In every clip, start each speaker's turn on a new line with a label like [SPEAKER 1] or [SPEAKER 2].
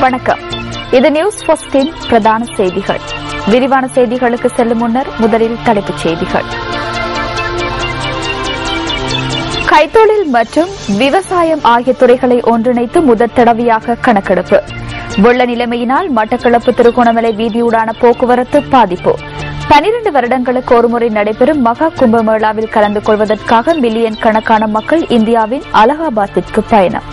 [SPEAKER 1] வணக்கம். இது நியூஸ் ஃபர்ஸ்டின் பிரதான செய்திகள். விரிவான செய்திகளுக்கு செல்லும் முன்னர் முதலில் தலைப்புச் செய்திகள். கைத்தொழில் மற்றும் விவசாயம் ஆகிய துறைகளை ஒன்றிணைத்து முதற் தடவையாக கணக்கெடுப்பு. வெள்ள நிலைமையினால் மட்டக்களப்பு திருகோணமலை வீதியூடான போக்குவரத்து பாதிப்பு. 12 வருடங்களுக்கு ஒருமுறை நடைபெறும் மகா கும்பமேளாவில் கலந்து கொள்வதற்காக மில்லியன் கணக்கான மக்கள் இந்தியாவின் அலகாபாத்திற்கு பயணம்.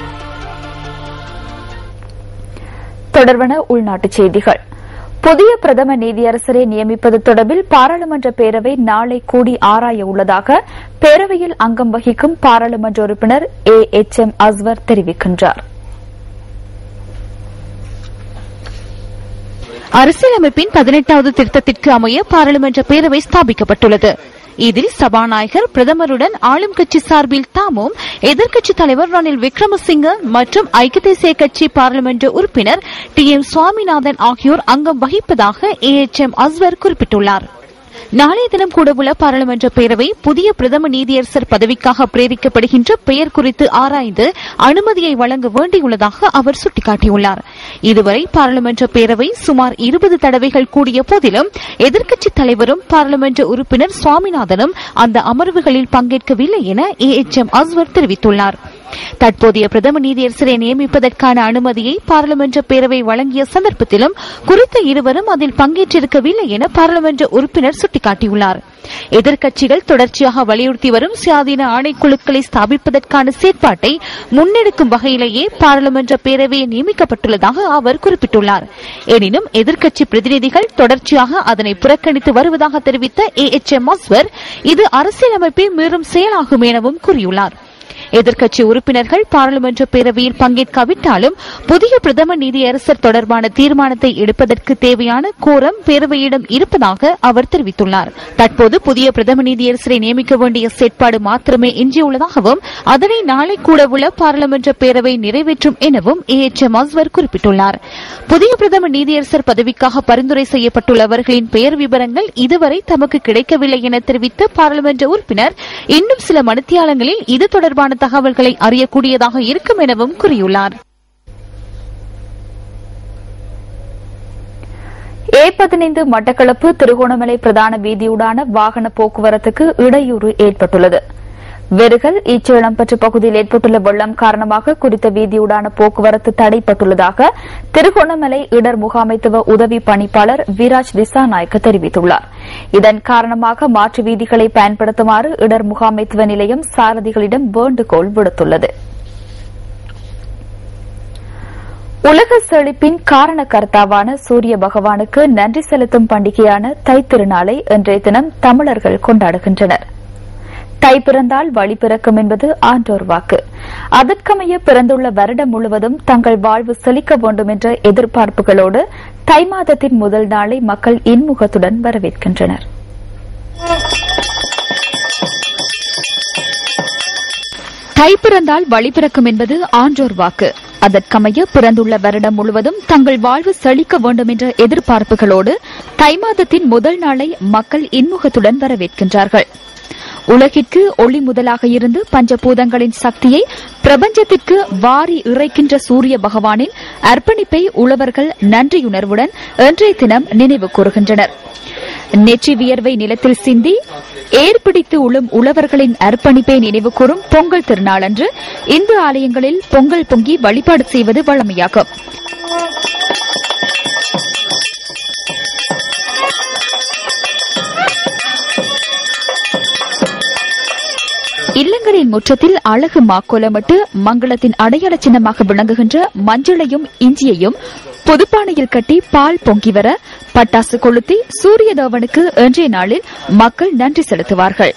[SPEAKER 1] தொடர்பான உள்நாட்டுச் செய்திகள். புதிய பிரதம நீதியரசரை நியமிப்பது தொடர்பில் பாராளுமன்ற பேரவை நாளை கூடி ஆராய உள்ளதாக பேரவையில் அங்கம் வகிக்கும் பாராளுமன்ற உறுப்பினர் AHM அஸ்வர் தெரிவிக்கின்றார்.
[SPEAKER 2] அரசியலமைப்பின் 18வது திருத்தத்திற்கு அமைய பாராளுமன்ற பேரவை ஸ்தாபிக்கப்பட்டுள்ளது. இதில் சபாநாயகர் பிரதமருடன் ஆளும் கட்சி சார்பில் தாமும், எதிர்க்கட்சித் தலைவர் ரணில் விக்ரமசிங்க மற்றும் ஐக்கிய தேசிய கட்சி பாராளுமன்ற உறுப்பினர் TM சுவாமிநாதன் ஆகியோர் அங்கம் வகிப்பதாக AHM அஸ்வர் குறிப்பிட்டுள்ளார். நாளைய தினம் கூடவுள்ள பாராளுமன்ற பேரவை புதிய பிரதம நீதியரசர் பதவிக்காக பிரேரிக்கப்படுகின்ற பெயர் குறித்து ஆராய்ந்து அனுமதியை வழங்க வேண்டியுள்ளதாக அவர் சுட்டிக்காட்டியுள்ளார். இதுவரை பாராளுமன்ற பேரவை சுமார் 20 தடவைகள் கூடிய போதிலும் எதிர்க்கட்சித் தலைவரும் பாராளுமன்ற உறுப்பினர் சுவாமிநாதனும் அந்த அமர்வுகளில் பங்கேற்கவில்லை என AHM அஸ்வர் தெரிவித்துள்ளார். தற்போதைய பிரதம நீதியரசரை நியமிப்பதற்கான அனுமதியை பாராளுமன்ற பேரவை வழங்கிய சந்தர்ப்பத்திலும் குறித்த இருவரும் அதில் பங்கேற்றிருக்கவில்லை என பாராளுமன்ற உறுப்பினர் சுட்டிக்காட்டியுள்ளார். எதிர்க்கட்சிகள் தொடர்ச்சியாக வலியுறுத்தி வரும் சுயாதீன ஆணைக்குழுக்களை ஸ்தாபிப்பதற்கான செயற்பாட்டை முன்னெடுக்கும் வகையிலேயே பாராளுமன்ற பேரவை நியமிக்கப்பட்டுள்ளதாக அவர் குறிப்பிட்டுள்ளார். எனினும் எதிர்க்கட்சி பிரதிநிதிகள் தொடர்ச்சியாக அதனை புறக்கணித்து வருவதாக தெரிவித்த AHM அஸ்வர் இது அரசியலமைப்பை மீறும் செயலாகும் எனவும் கூறியுள்ளார். எதிர்க்கட்சி உறுப்பினர்கள் பாராளுமன்ற பேரவையில் பங்கேற்காவிட்டாலும் புதிய பிரதம நீதியரசர் தொடர்பான தீர்மானத்தை எடுப்பதற்கு தேவையான கோரம் பேரவையிடம் இருப்பதாக அவர் தெரிவித்துள்ளார். தற்போது புதிய பிரதம நீதியரசரை நியமிக்க வேண்டிய செயற்பாடு மாத்திரமே எஞ்சியுள்ளதாகவும் அதனை நாளை கூடவுள்ள பாராளுமன்ற பேரவை நிறைவேற்றும் எனவும் AHM அஸ்வர் குறிப்பிட்டுள்ளார். புதிய பிரதம நீதியரசர் பதவிக்காக பரிந்துரை செய்யப்பட்டுள்ளவர்களின் பெயர் விவரங்கள் இதுவரை தமக்கு கிடைக்கவில்லை என தெரிவித்த பாராளுமன்ற உறுப்பினர் இன்னும் சில மணித்தியாலங்களில் இது தொடர்பான தகவல்களை அறியக்கூடியதாக இருக்கும் எனவும் கூறியுள்ளார்.
[SPEAKER 1] A15 மட்டக்களப்பு திருகோணமலை பிரதான வீதியூடான வாகன போக்குவரத்துக்கு இடையூறு ஏற்பட்டுள்ளது. வெறுகல் ஈச்சேளம்பற்று பகுதியில் ஏற்பட்டுள்ள வெள்ளம் காரணமாக குறித்த வீதியூடான போக்குவரத்து தடைப்பட்டுள்ளதாக திருகோணமலை இடர் முகாமைத்துவ உதவி பணிப்பாளர் விராஜ் திசாநாயக்க தெரிவித்துள்ளார். இதன் காரணமாக மாற்று வீதிகளை பயன்படுத்துமாறு இடர் முகாமைத்துவ நிலையம் சாரதிகளிடம் வேண்டுகோள் விடுத்துள்ளது. உலக செழிப்பின் காரணகர்த்தாவான சூரிய பகவானுக்கு நன்றி செலுத்தும் பண்டிகையான தைத்திருநாளை இன்றைய தினம் தமிழர்கள் கொண்டாடுகின்றனர். தை பிறந்தால் வழி பிறக்கும் என்பது ஆன்றோர் வாக்கு. அதற்கமைய பிறந்துள்ள வருடம் முழுவதும் தங்கள் வாழ்வு செழிக்க வேண்டும் என்ற எதிர்பார்ப்புகளோடு தை மாதத்தின் முதல் நாளை மக்கள் இன்முகத்துடன் வரவேற்கின்றனர்.
[SPEAKER 2] தை பிறந்தால் வழி பிறக்கும் என்பது ஆன்றோர் வாக்கு. அதற்கமைய பிறந்துள்ள வருடம் முழுவதும் தங்கள் வாழ்வு செழிக்க வேண்டும் என்ற எதிர்பார்ப்புகளோடு தை மாதத்தின் முதல் நாளை மக்கள் இன்முகத்துடன் வரவேற்கின்றார்கள். உலகிற்கு ஒளி முதலாக இருந்து பஞ்சபூதங்களின் சக்தியை பிரபஞ்சத்திற்கு வாரி இறைக்கின்ற சூரிய பகவானின் அர்ப்பணிப்பை உழவர்கள் நன்றியுணர்வுடன் இன்றைய தினம் நினைவு கூறுகின்றனர். நெற்றி வியர்வை நிலத்தில் சிந்தி ஏற்பிடித்து உழும் உழவர்களின் அர்ப்பணிப்பை நினைவு கூறும் பொங்கல் திருநாளன்று இந்து ஆலயங்களில் பொங்கல் பொங்கி வழிபாடு செய்வது வழமையாகும். இல்லங்களின் முற்றத்தில் அழகு மாக்கோலமிட்டு மங்களத்தின் அடையாள சின்னமாக விளங்குகின்ற மஞ்சளையும் இஞ்சியையும் புதுப்பானையில் கட்டி பால் பொங்கி வர பட்டாசு கொளுத்தி சூரிய தேவனுக்கு இன்றைய நாளில் மக்கள் நன்றி செலுத்துவார்கள்.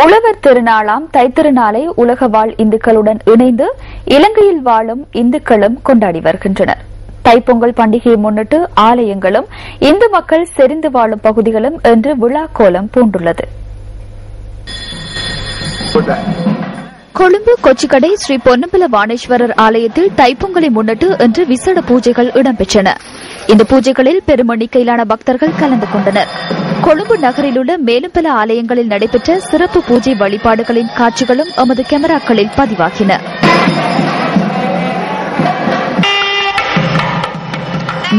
[SPEAKER 1] உழவர் திருநாளாம் தைத்திருநாளை உலக வாழ் இந்துக்களுடன் இணைந்து இலங்கையில் வாழும் இந்துக்களும் கொண்டாடி வருகின்றனர். தைப்பொங்கல் பண்டிகையை முன்னிட்டு ஆலயங்களும் இந்து மக்கள் செறிந்து வாழும் பகுதிகளும் இன்று விழா கோலம் பூண்டுள்ளது.
[SPEAKER 2] கொழும்பு கொச்சிக்கடை ஸ்ரீ பொன்னம்பல வாணேஸ்வரர் ஆலயத்தில் தைப்பொங்கலை முன்னிட்டு இன்று விசேட பூஜைகள் இடம்பெற்றன. இந்த பூஜைகளில் பெரும் எண்ணிக்கையிலான பக்தர்கள் கலந்து கொண்டனர்.
[SPEAKER 1] கொழும்பு நகரில் உள்ள மேலும் பல ஆலயங்களில் நடைபெற்ற சிறப்பு பூஜை வழிபாடுகளின் காட்சிகளும் எமது கேமராக்களில் பதிவாகின.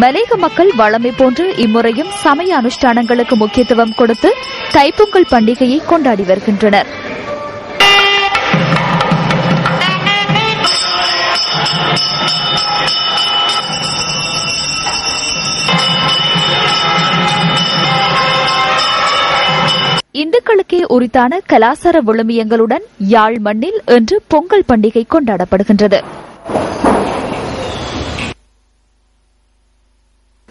[SPEAKER 1] மலேக மக்கள் வழமை போன்று இம்முறையும் சமய அனுஷ்டானங்களுக்கு முக்கியத்துவம் கொடுத்து தைப்பொங்கல் பண்டிகையை கொண்டாடி வருகின்றனர். இந்துக்களுக்கே உரித்தான கலாசார விழுமியங்களுடன் யாழ் மண்ணில் இன்று பொங்கல் பண்டிகை கொண்டாடப்படுகின்றது.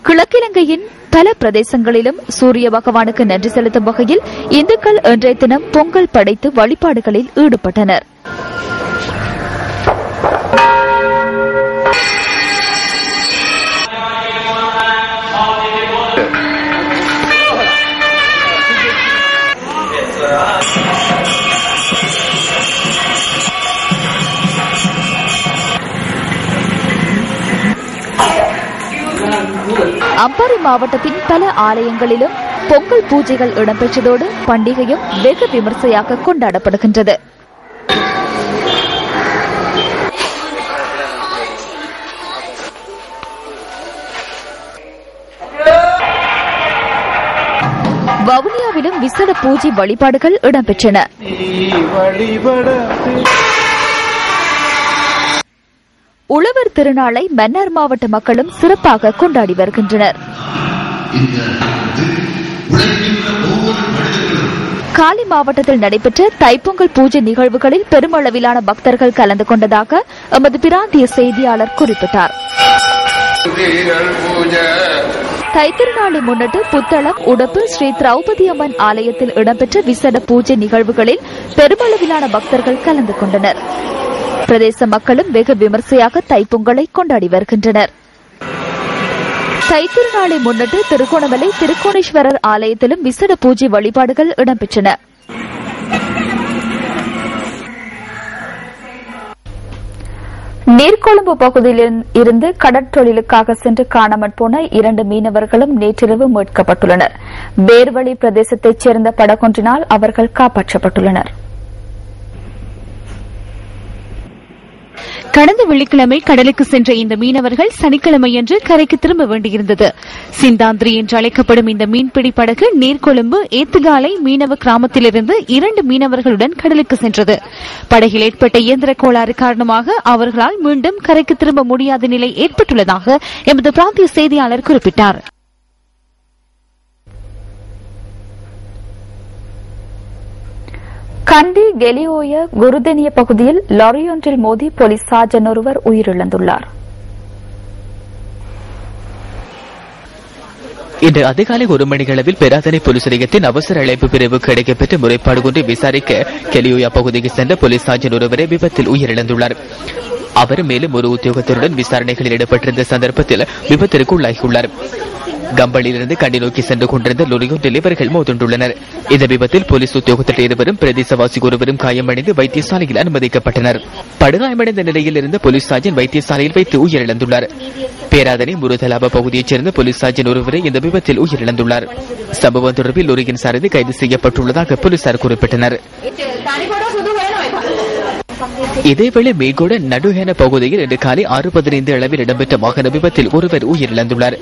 [SPEAKER 1] கிழக்கிலங்கையின் பல பிரதேசங்களிலும் சூரிய பகவானுக்கு நன்றி செலுத்தும் வகையில் இந்துக்கள் இன்றைய தினம் பொங்கல் படைத்து வழிபாடுகளில் ஈடுபட்டனர். அம்பாறை மாவட்டத்தின் பல ஆலயங்களிலும் பொங்கல் பூஜைகள் இடம்பெற்றதோடு பண்டிகையும் வெகு விமர்சையாக கொண்டாடப்படுகின்றது. வவுனியாவிலும் விசேட பூஜை வழிபாடுகள் இடம்பெற்றன. உழவர் திருநாளை மன்னார் மாவட்ட மக்களும் சிறப்பாக கொண்டாடி வருகின்றனர். காலி மாவட்டத்தில் நடைபெற்ற தைப்பொங்கல் பூஜை நிகழ்வுகளில் பெருமளவிலான பக்தர்கள் கலந்து கொண்டதாக எமது பிராந்திய செய்தியாளர் குறிப்பிட்டார். தைத்திருநாளை முன்னிட்டு புத்தளம் உடப்பு ஸ்ரீ திரௌபதி அம்மன் ஆலயத்தில் இடம்பெற்ற விசேட பூஜை நிகழ்வுகளில் பெருமளவிலான பக்தர்கள் கலந்து கொண்டனர். பிரதேச மக்களும் வெகு விமர்சையாக தைப்பொங்கலை கொண்டாடி வருகின்றனர். தைத்திருநாளை முன்னிட்டு திருகோணமலை திருக்கோணேஸ்வரர் ஆலயத்திலும் விசேட பூஜை வழிபாடுகள் இடம்பெற்றன. நீர்கொழும்பு பகுதியில் இருந்து கடற்றொழிலுக்காக சென்று காணாமற் போன 2 மீனவர்களும் நேற்றிரவு மீட்கப்பட்டுள்ளனர். பேர்வழி பிரதேசத்தைச் சேர்ந்த படகொன்றினால் அவர்கள் காப்பாற்றப்பட்டுள்ளனர்.
[SPEAKER 2] கடந்த வெள்ளிக்கிழமை கடலுக்கு சென்ற இந்த மீனவர்கள் சனிக்கிழமையன்று கரைக்கு திரும்ப வேண்டியிருந்தது. சிந்தாந்திரி என்று அழைக்கப்படும் இந்த மீன்பிடி படகு நீர்கொழும்பு ஏத்துகாலை மீனவ கிராமத்திலிருந்து 2 மீனவர்களுடன் கடலுக்கு சென்றது. படகில் ஏற்பட்ட இயந்திர கோளாறு காரணமாக அவர்களால் மீண்டும் கரைக்கு திரும்ப முடியாத நிலை ஏற்பட்டுள்ளதாக எமது பிராந்திய செய்தியாளர் குறிப்பிட்டார்.
[SPEAKER 1] கண்டி கெலியோய குருதெனிய பகுதியில் லாரியொன்றில் மோதி போலீஸ் சார்ஜன் ஒருவர் உயிரிழந்துள்ளார்.
[SPEAKER 3] இன்று அதிகாலை 1 மணியளவில் பெராதனை போலீஸ் நிலையத்தின் அவசர அழைப்பு பிரிவுக்கு கிடைக்கப்பெற்ற முறைப்பாடு ஒன்றை விசாரிக்க கெலியோயா பகுதிக்கு சென்ற போலீஸ் சார்ஜன் ஒருவரை விபத்தில் உயிரிழந்துள்ளார். அவர் மேலும் ஒரு உத்தியோகத்தருடன் விசாரணைகளில் ஈடுபட்டிருந்த சந்தர்ப்பத்தில் விபத்திற்கு உள்ளாகியுள்ளார். கம்பளிலிருந்து கண்டி நோக்கி சென்று கொண்டிருந்த லொரியொன்றில் இவர்கள் மோதுண்டுள்ளனர். இந்த விபத்தில் போலீஸ் உத்தியோகத்தர் இருவரும் பிரதேசவாசி ஒருவரும் காயமடைந்து வைத்தியசாலையில் அனுமதிக்கப்பட்டனர். படுகாயமடைந்த நிலையில் இருந்த போலீஸ் சார்ஜன் வைத்தியசாலையில் வைத்து உயிரிழந்துள்ளார். பேராதனை முருதலாப பகுதியைச் சேர்ந்த போலீஸ் சார்ஜன் ஒருவரை இந்த விபத்தில் உயிரிழந்துள்ளார். சம்பவம் தொடர்பில் லொரியின் சாரதி கைது செய்யப்பட்டுள்ளதாக போலீசார் குறிப்பிட்டனர். இதேவேளை மேகோட நடுஹேன பகுதியில் இன்று காலை 6:15 அளவில் இடம்பெற்ற வாகன விபத்தில் ஒருவர் உயிரிழந்துள்ளார்.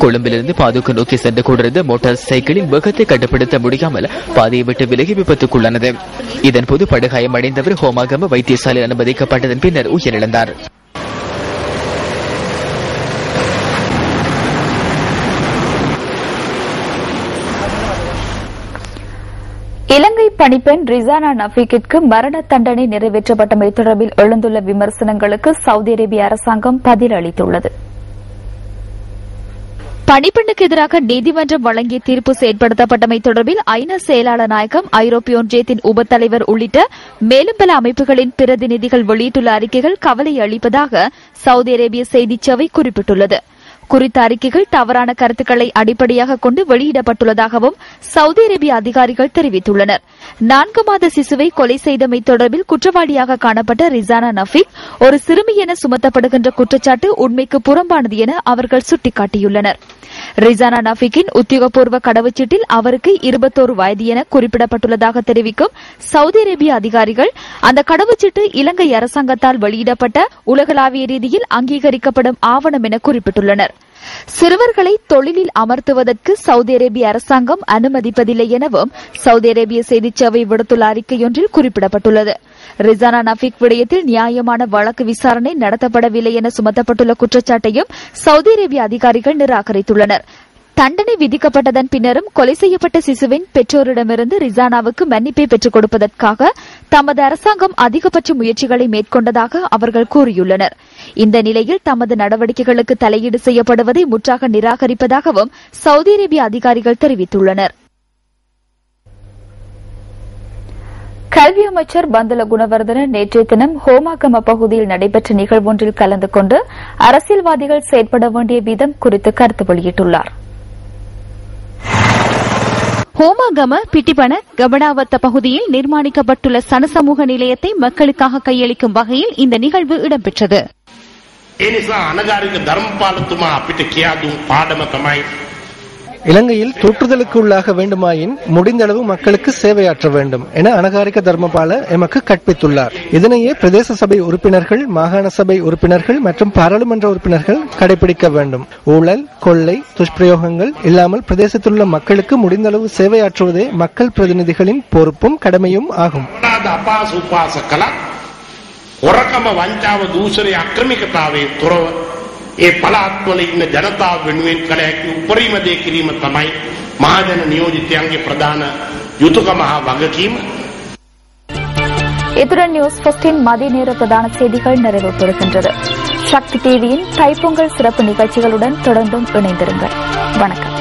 [SPEAKER 3] கொழும்பிலிருந்து பாதுக்கு நோக்கி சென்று கொண்டிருந்த மோட்டார் சைக்கிளின் வேகத்தை கட்டுப்படுத்த முடியாமல் பாதையை விட்டு விலகி விபத்துக்குள்ளானது. இதன்போது படுகாயம் அடைந்தவர் ஹோமாகம வைத்தியசாலையில் அனுமதிக்கப்பட்டதன் பின்னர் உயிரிழந்தார்.
[SPEAKER 1] இலங்கை பணிப்பெண் ரிசானா நஃபீக்கிற்கு மரண தண்டனை நிறைவேற்றப்பட்டமை தொடர்பில் எழுந்துள்ள விமர்சனங்களுக்கு சவுதி அரேபிய அரசாங்கம் பதில் அளித்துள்ளது. பணிப்பெண்ணுக்கு எதிராக நீதிமன்றம் வழங்கிய தீர்ப்பு செயற்படுத்தப்பட்டமை தொடர்பில் ஐநா செயலாளர் நாயகம், ஐரோப்பிய ஒன்றியத்தின் உபத்தலைவர் உள்ளிட்ட மேலும் பல அமைப்புகளின் பிரதிநிதிகள் வெளியிட்டுள்ள அறிக்கைகள் கவலை அளிப்பதாக சவுதி அரேபிய செய்திச் சேவை குறிப்பிட்டுள்ளது. குறித்த அறிக்கைகள் தவறான கருத்துக்களை அடிப்படையாக கொண்டு வெளியிடப்பட்டுள்ளதாகவும் சவுதி அரேபிய அதிகாரிகள் தெரிவித்துள்ளனர். 4 மாத சிசுவை கொலை செய்தமை தொடர்பில் குற்றவாளியாக காணப்பட்ட ரிசானா நஃபீக் ஒரு சிறுமி என சுமத்தப்படுகின்ற குற்றச்சாட்டு உண்மைக்கு புறம்பானது என அவர்கள் சுட்டிக்காட்டியுள்ளனர். ரிசானா நஃபீக்கின் உத்தியோகபூர்வ கடவுச்சீட்டில் அவருக்கு 21 வயது என குறிப்பிடப்பட்டுள்ளதாக தெரிவிக்கும் சவுதி அரேபிய அதிகாரிகள் அந்த கடவுச்சீட்டு இலங்கை அரசாங்கத்தால் வெளியிடப்பட்ட உலகளாவிய ரீதியில் அங்கீகரிக்கப்படும் ஆவணம் என குறிப்பிட்டுள்ளனர். சிறுவர்களை தொழிலில் அமர்த்துவதற்கு சவுதி அரேபிய அரசாங்கம் அனுமதிப்பதில்லை எனவும் சவுதி அரேபிய செய்திச் சேவை விடுத்துள்ள அறிக்கையொன்றில் குறிப்பிடப்பட்டுள்ளது. ரிசானா நஃபீக் விடயத்தில் நியாயமான வழக்கு விசாரணை நடத்தப்படவில்லை என சுமத்தப்பட்டுள்ள குற்றச்சாட்டையும் சவுதி அரேபிய அதிகாரிகள் நிராகரித்துள்ளனர். தண்டனை விதிக்கப்பட்டதன் பின்னரும் கொலை செய்யப்பட்ட சிசுவின் பெற்றோரிடமிருந்து ரிசானாவுக்கு மன்னிப்பை பெற்றுக் கொடுப்பதற்காக தமது அரசாங்கம் அதிகபட்ச முயற்சிகளை மேற்கொண்டதாக அவர்கள் கூறியுள்ளனர். இந்த நிலையில் தமது நடவடிக்கைகளுக்கு தலையீடு செய்யப்படுவதை முற்றாக நிராகரிப்பதாகவும் சவுதி அரேபிய அதிகாரிகள் தெரிவித்துள்ளனர். கல்வி அமைச்சர் பந்துல குணவர்தன நேற்றைய தினம் ஹோமாகம பகுதியில் நடைபெற்ற நிகழ்வொன்றில் கலந்து கொண்டு அரசியல்வாதிகள் செயற்பட வேண்டிய விதம் குறித்து கருத்து வெளியிட்டுள்ளார்.
[SPEAKER 2] ஹோமாகம பிட்டிபன கபடாவத்த பகுதியில் நிர்மாணிக்கப்பட்டுள்ள சனசமூக நிலையத்தை மக்களுக்காக கையளிக்கும் வகையில் இந்த நிகழ்வு இடம்பெற்றது.
[SPEAKER 4] இலங்கையில் தூற்றுதலுக்கு உள்ளாக வேண்டுமாயின் முடிந்தளவு மக்களுக்கு சேவையாற்ற வேண்டும் என அனகாரிக தர்மபால எமக்கு கற்பித்துள்ளார். இதனையே பிரதேச சபை உறுப்பினர்கள், மாகாண சபை உறுப்பினர்கள் மற்றும் பாராளுமன்ற உறுப்பினர்கள் கடைபிடிக்க வேண்டும். ஊழல், கொள்ளை, துஷ்பிரயோகங்கள் இல்லாமல் பிரதேசத்திலுள்ள மக்களுக்கு முடிந்தளவு சேவையாற்றுவதே மக்கள் பிரதிநிதிகளின் பொறுப்பும் கடமையும் ஆகும்.
[SPEAKER 5] ඒ පළාත්වල ඉන්න ජනතාව වෙනුවෙන් කළ හැකි උපරිම දේ කිරීම තමයි මහජන නියෝජිතයන්ගේ ප්‍රධාන යුතුයකම හා වගකීම.
[SPEAKER 1] இத்துடன் நியூஸ் ஃபர்ஸ்டின் மதிய நேர பிரதான செய்திகள் நிறைவு பெறுகின்றது. சக்தி டிவியின் தைப்பொங்கல் சிறப்பு நிகழ்ச்சிகளுடன் தொடர்ந்தும் இணைந்திருங்கள். வணக்கம்.